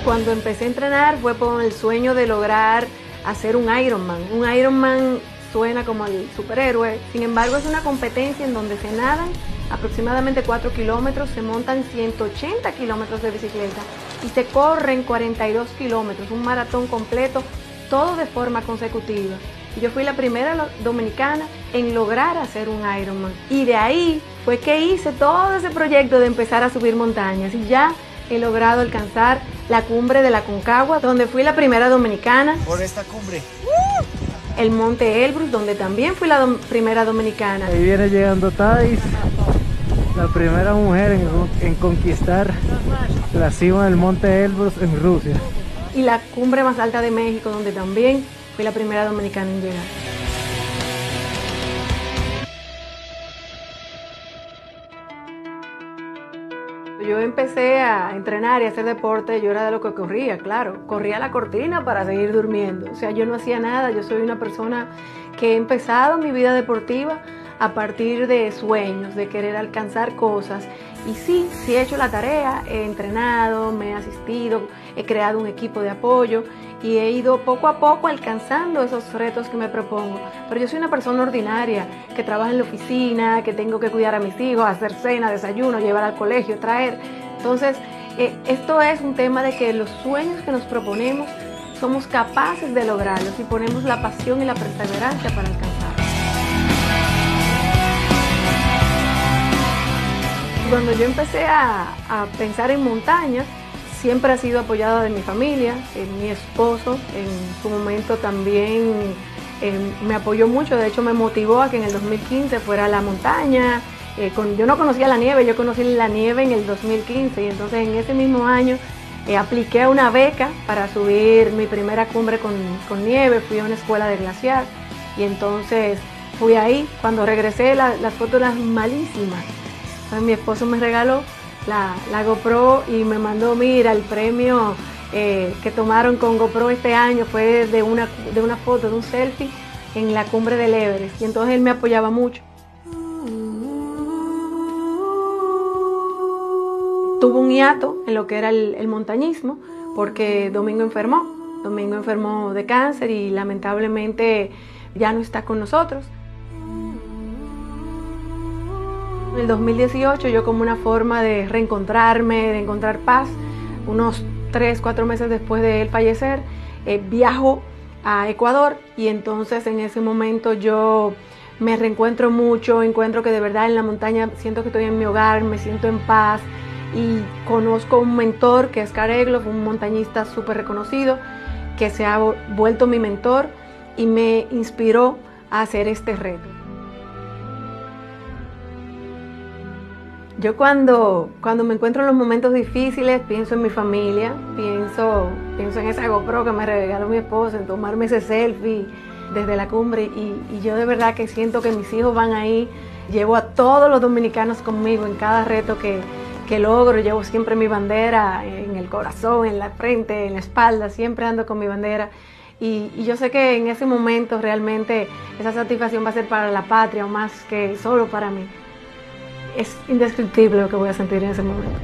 Cuando empecé a entrenar fue con el sueño de lograr hacer un Ironman. Un Ironman suena como el superhéroe, sin embargo es una competencia en donde se nadan aproximadamente 4 kilómetros, se montan 180 kilómetros de bicicleta y se corren 42 kilómetros, un maratón completo, todo de forma consecutiva. Y yo fui la primera dominicana en lograr hacer un Ironman. Y de ahí fue que hice todo ese proyecto de empezar a subir montañas y ya he logrado alcanzar la cumbre de la Aconcagua, donde fui la primera dominicana. Por esta cumbre. El monte Elbrus, donde también fui la primera dominicana. Ahí viene llegando Thais, la primera mujer en conquistar la cima del monte Elbrus en Rusia. Y la cumbre más alta de México, donde también fui la primera dominicana en llegar. Yo empecé a entrenar y a hacer deporte, yo era de lo que corría, claro. Corría la cortina para seguir durmiendo. O sea, yo no hacía nada, yo soy una persona que he empezado mi vida deportiva a partir de sueños, de querer alcanzar cosas. Y sí he hecho la tarea, he entrenado, me he asistido, he creado un equipo de apoyo y he ido poco a poco alcanzando esos retos que me propongo. Pero yo soy una persona ordinaria, que trabaja en la oficina, que tengo que cuidar a mis hijos, hacer cena, desayuno, llevar al colegio, traer. Entonces, esto es un tema de que los sueños que nos proponemos somos capaces de lograrlos si ponemos la pasión y la perseverancia para alcanzarlos. Cuando yo empecé a pensar en montañas, siempre ha sido apoyada de mi familia, mi esposo en su momento también me apoyó mucho, de hecho me motivó a que en el 2015 fuera a la montaña. Yo no conocía la nieve, yo conocí la nieve en el 2015 y entonces en ese mismo año apliqué a una beca para subir mi primera cumbre con nieve, fui a una escuela de glaciar y entonces fui ahí. Cuando regresé las fotos eran malísimas, entonces mi esposo me regaló la GoPro y me mandó, mira, el premio que tomaron con GoPro este año fue de una foto, de un selfie en la cumbre del Everest y entonces él me apoyaba mucho. Tuvo un hiato en lo que era el montañismo porque Domingo enfermó de cáncer y lamentablemente ya no está con nosotros. En el 2018 yo, como una forma de reencontrarme, de encontrar paz, unos 3-4 meses después de él fallecer, viajo a Ecuador y entonces en ese momento yo me reencuentro mucho, encuentro que de verdad en la montaña siento que estoy en mi hogar, me siento en paz y conozco un mentor que es Karl Egloff, un montañista súper reconocido que se ha vuelto mi mentor y me inspiró a hacer este reto. Yo cuando me encuentro en los momentos difíciles pienso en mi familia, pienso en esa GoPro que me regaló mi esposo, en tomarme ese selfie desde la cumbre y yo de verdad que siento que mis hijos van ahí, llevo a todos los dominicanos conmigo en cada reto que logro, llevo siempre mi bandera en el corazón, en la frente, en la espalda, siempre ando con mi bandera y yo sé que en ese momento realmente esa satisfacción va a ser para la patria o más que solo para mí. Es indescriptible lo que voy a sentir en ese momento.